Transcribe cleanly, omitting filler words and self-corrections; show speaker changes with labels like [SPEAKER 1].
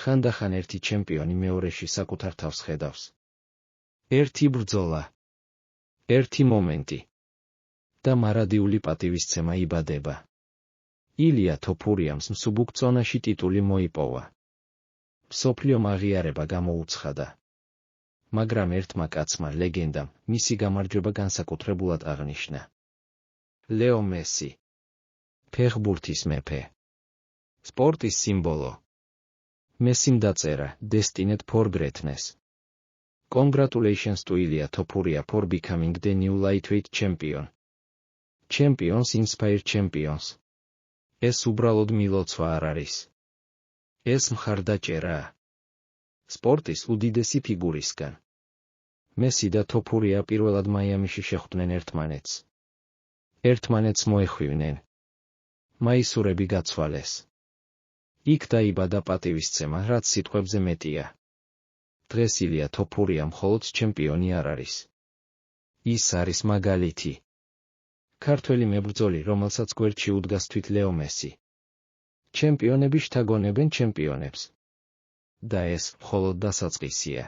[SPEAKER 1] ხანდახან ერთი ჩემპიონი მეორეში საკუთარ თავს ხედავს. ერთი ბრძოლა, ერთი მომენტი და მარადიული პატივისცემა იბადება. ილია თოფურიამს მსუბუქ წონაში ტიტული მოიპოვა. მსოფლიო აღიარება გამოუცხადა. მაგრამ ერთმა კაცმა ლეგენდამ მისი გამარჯვება განსაკუთრებულად აღნიშნა. ლეო მესი, ფეხბურთის მეფე, სპორტის სიმბოლო. მესიმ დაწერა Destined for Greatness. Congratulations to Ilya Topuria for becoming the new lightweight champion. Champions inspire champions. ეს უბრალოდ მილოცვა არ არის. ეს მხარდაჭერაა. სპორტის უდიდესი ფიგურისგან. მესი და თოფურია პირველად მაიამიში შეხვდნენ ერთმანეთს. ერთმანეთს მოეხვივნენ. მაისურები გაცვალეს. იქ დაიბადა პატივისცემა, რაც სიტყვებზე მეტია. დღეს ილია თოფურია მხოლოდ ჩემპიონი არ არის. ის არის მაგალითი. ქართველი მებრძოლი, რომელსაც გვერდში უდგას თვით ლეო მესი. ჩემპიონები შთაგონებენ ჩემპიონებს. და ეს მხოლოდ დასაწყისია.